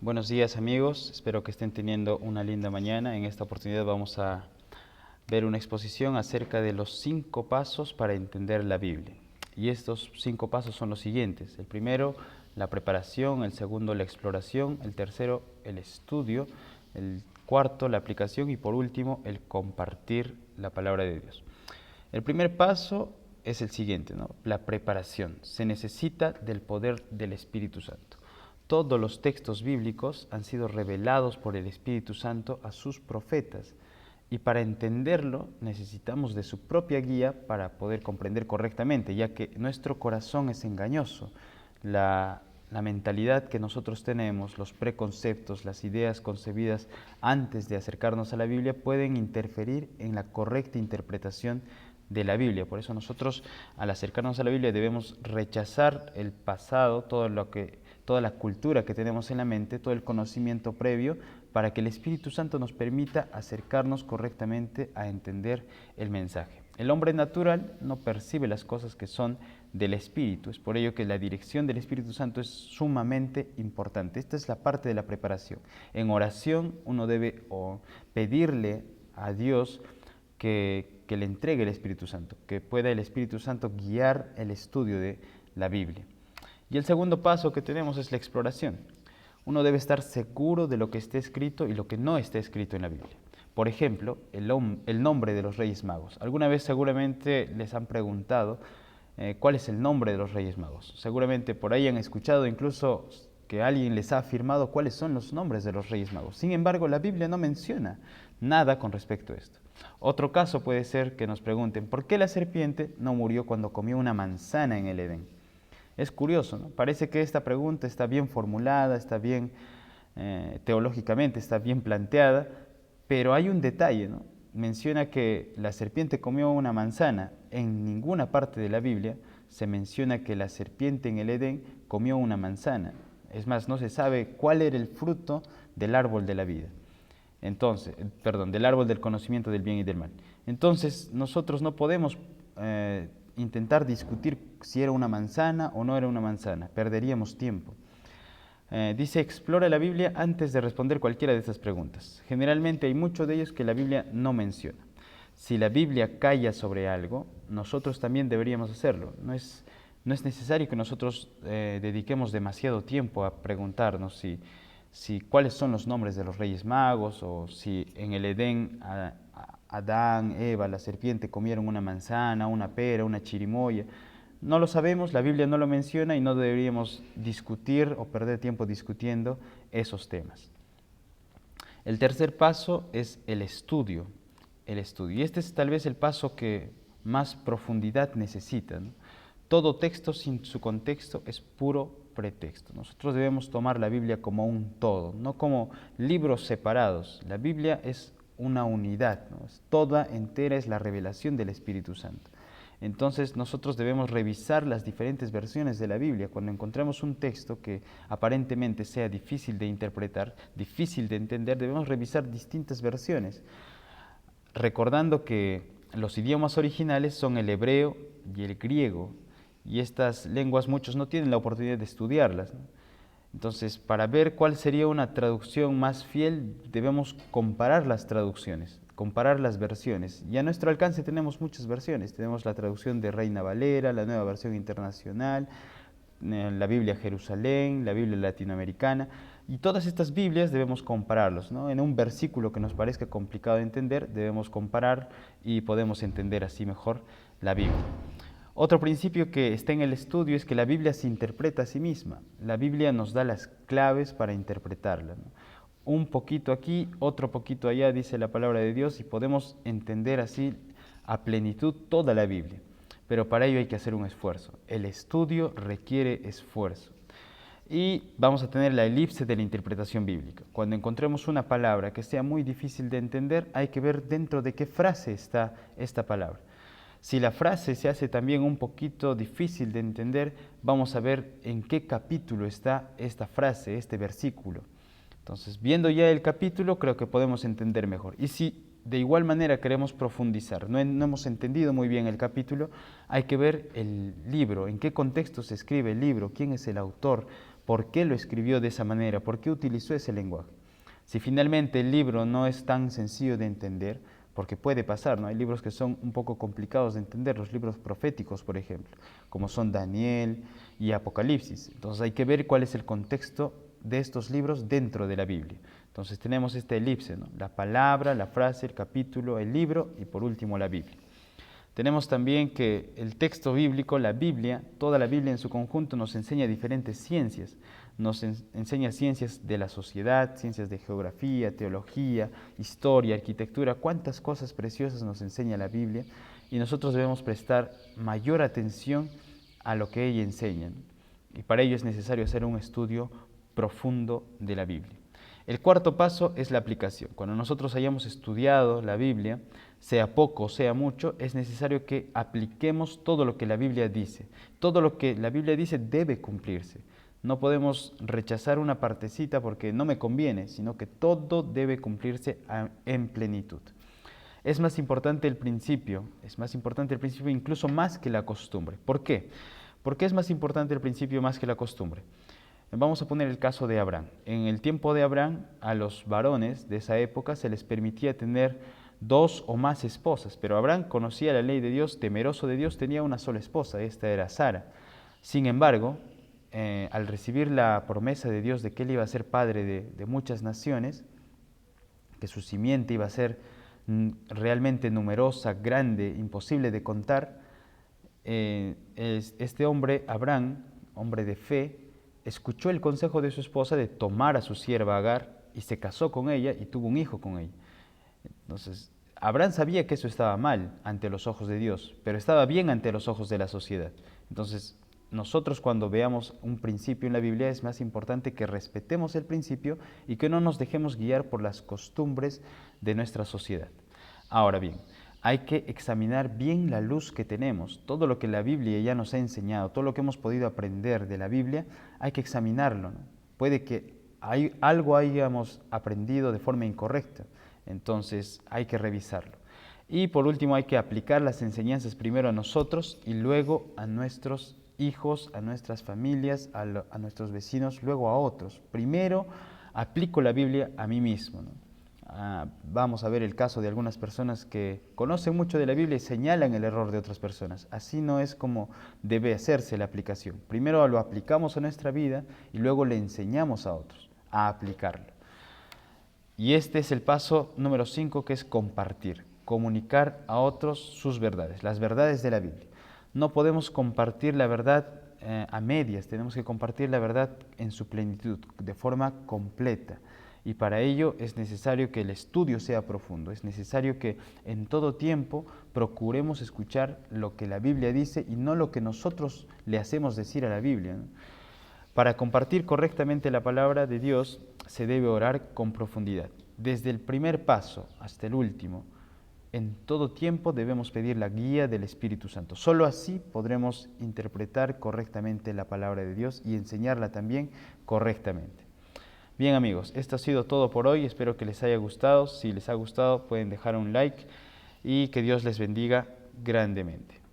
Buenos días amigos, espero que estén teniendo una linda mañana. En esta oportunidad vamos a ver una exposición acerca de los 5 pasos para entender la Biblia. Y estos 5 pasos son los siguientes. El primero, la preparación; el segundo, la exploración; el tercero, el estudio; el cuarto, la aplicación; y por último, el compartir la palabra de Dios. El primer paso es el siguiente, ¿no? La preparación. Se necesita del poder del Espíritu Santo. Todos los textos bíblicos han sido revelados por el Espíritu Santo a sus profetas, y para entenderlo necesitamos de su propia guía para poder comprender correctamente, ya que nuestro corazón es engañoso. La mentalidad que nosotros tenemos, los preconceptos, las ideas concebidas antes de acercarnos a la Biblia pueden interferir en la correcta interpretación de la Biblia. Por eso nosotros, al acercarnos a la Biblia, debemos rechazar el pasado, toda la cultura que tenemos en la mente, todo el conocimiento previo, para que el Espíritu Santo nos permita acercarnos correctamente a entender el mensaje. El hombre natural no percibe las cosas que son del Espíritu. Es por ello que la dirección del Espíritu Santo es sumamente importante. Esta es la parte de la preparación. En oración uno debe pedirle a Dios que le entregue el Espíritu Santo, que pueda el Espíritu Santo guiar el estudio de la Biblia. Y el segundo paso que tenemos es la exploración. Uno debe estar seguro de lo que esté escrito y lo que no esté escrito en la Biblia. Por ejemplo, el nombre de los Reyes Magos. Alguna vez seguramente les han preguntado cuál es el nombre de los Reyes Magos. Seguramente por ahí han escuchado incluso que alguien les ha afirmado cuáles son los nombres de los Reyes Magos. Sin embargo, la Biblia no menciona nada con respecto a esto. Otro caso puede ser que nos pregunten, ¿por qué la serpiente no murió cuando comió una manzana en el Edén? Es curioso, ¿no? Parece que esta pregunta está bien formulada, está bien teológicamente, está bien planteada, pero hay un detalle, ¿no? Menciona que la serpiente comió una manzana. En ninguna parte de la Biblia se menciona que la serpiente en el Edén comió una manzana. Es más, no se sabe cuál era el fruto del árbol de la vida. Entonces, del árbol del conocimiento del bien y del mal. Entonces, nosotros no podemos intentar discutir si era una manzana o no era una manzana. Perderíamos tiempo. Dice, explora la Biblia antes de responder cualquiera de estas preguntas. Generalmente hay muchos de ellos que la Biblia no menciona. Si la Biblia calla sobre algo, nosotros también deberíamos hacerlo. No es necesario que nosotros dediquemos demasiado tiempo a preguntarnos si cuáles son los nombres de los Reyes Magos, o si en el Edén Adán, Eva, la serpiente comieron una manzana, una pera, una chirimoya. No lo sabemos, la Biblia no lo menciona y no deberíamos discutir o perder tiempo discutiendo esos temas. El tercer paso es el estudio. Y este es tal vez el paso que más profundidad necesita, ¿no? Todo texto sin su contexto es puro pretexto. Nosotros debemos tomar la Biblia como un todo, no como libros separados. La Biblia es una unidad, ¿no? Toda entera es la revelación del Espíritu Santo. Entonces nosotros debemos revisar las diferentes versiones de la Biblia. Cuando encontramos un texto que aparentemente sea difícil de interpretar, difícil de entender, debemos revisar distintas versiones, recordando que los idiomas originales son el hebreo y el griego, y estas lenguas muchos no tienen la oportunidad de estudiarlas, ¿no? Entonces, para ver cuál sería una traducción más fiel, debemos comparar las traducciones, comparar las versiones. Y a nuestro alcance tenemos muchas versiones. Tenemos la traducción de Reina Valera, la Nueva Versión Internacional, la Biblia Jerusalén, la Biblia Latinoamericana. Y todas estas Biblias debemos compararlos, ¿no? En un versículo que nos parezca complicado de entender, debemos comparar y podemos entender así mejor la Biblia. Otro principio que está en el estudio es que la Biblia se interpreta a sí misma. La Biblia nos da las claves para interpretarla, ¿no? Un poquito aquí, otro poquito allá, dice la palabra de Dios, y podemos entender así a plenitud toda la Biblia. Pero para ello hay que hacer un esfuerzo. El estudio requiere esfuerzo. Y vamos a tener la elipse de la interpretación bíblica. Cuando encontremos una palabra que sea muy difícil de entender, hay que ver dentro de qué frase está esta palabra. Si la frase se hace también un poquito difícil de entender, vamos a ver en qué capítulo está esta frase, este versículo. Entonces, viendo ya el capítulo, creo que podemos entender mejor. Y si de igual manera queremos profundizar, no hemos entendido muy bien el capítulo, hay que ver el libro, en qué contexto se escribe el libro, quién es el autor, por qué lo escribió de esa manera, por qué utilizó ese lenguaje. Si finalmente el libro no es tan sencillo de entender, porque puede pasar, ¿no? Hay libros que son un poco complicados de entender, los libros proféticos, por ejemplo, como son Daniel y Apocalipsis. Entonces hay que ver cuál es el contexto de estos libros dentro de la Biblia. Entonces tenemos esta elipse, ¿no? La palabra, la frase, el capítulo, el libro y por último la Biblia. Tenemos también que el texto bíblico, la Biblia, toda la Biblia en su conjunto nos enseña diferentes ciencias. Nos enseña ciencias de la sociedad, ciencias de geografía, teología, historia, arquitectura, cuántas cosas preciosas nos enseña la Biblia y nosotros debemos prestar mayor atención a lo que ella enseña. Y para ello es necesario hacer un estudio profundo de la Biblia. El cuarto paso es la aplicación. Cuando nosotros hayamos estudiado la Biblia, sea poco o sea mucho, es necesario que apliquemos todo lo que la Biblia dice. Todo lo que la Biblia dice debe cumplirse. No podemos rechazar una partecita porque no me conviene, sino que todo debe cumplirse en plenitud. Es más importante el principio incluso más que la costumbre. ¿Por qué? ¿Por qué es más importante el principio más que la costumbre? Vamos a poner el caso de Abraham. En el tiempo de Abraham, a los varones de esa época se les permitía tener 2 o más esposas, pero Abraham conocía la ley de Dios, temeroso de Dios, tenía una sola esposa, esta era Sara. Sin embargo, al recibir la promesa de Dios de que él iba a ser padre de muchas naciones, que su simiente iba a ser realmente numerosa, grande, imposible de contar, este hombre, Abraham, hombre de fe, escuchó el consejo de su esposa de tomar a su sierva Agar y se casó con ella y tuvo un hijo con ella. Entonces, Abraham sabía que eso estaba mal ante los ojos de Dios, pero estaba bien ante los ojos de la sociedad. Entonces, nosotros cuando veamos un principio en la Biblia es más importante que respetemos el principio y que no nos dejemos guiar por las costumbres de nuestra sociedad. Ahora bien, hay que examinar bien la luz que tenemos. Todo lo que la Biblia ya nos ha enseñado, todo lo que hemos podido aprender de la Biblia, hay que examinarlo, ¿no? Puede que algo hayamos aprendido de forma incorrecta, entonces hay que revisarlo. Y por último hay que aplicar las enseñanzas primero a nosotros y luego a nuestros hijos, a nuestras familias, a nuestros vecinos, luego a otros. Primero aplico la Biblia a mí mismo, ¿no? Vamos a ver el caso de algunas personas que conocen mucho de la Biblia y señalan el error de otras personas. Así no es como debe hacerse la aplicación. Primero lo aplicamos a nuestra vida y luego le enseñamos a otros a aplicarlo. Y este es el paso número 5, que es compartir, comunicar a otros sus verdades, las verdades de la Biblia. No podemos compartir la verdad a medias, tenemos que compartir la verdad en su plenitud, de forma completa. Y para ello es necesario que el estudio sea profundo, es necesario que en todo tiempo procuremos escuchar lo que la Biblia dice y no lo que nosotros le hacemos decir a la Biblia, ¿no? Para compartir correctamente la palabra de Dios se debe orar con profundidad. Desde el primer paso hasta el último, en todo tiempo debemos pedir la guía del Espíritu Santo. Solo así podremos interpretar correctamente la palabra de Dios y enseñarla también correctamente. Bien amigos, esto ha sido todo por hoy, espero que les haya gustado. Si les ha gustado pueden dejar un like y que Dios les bendiga grandemente.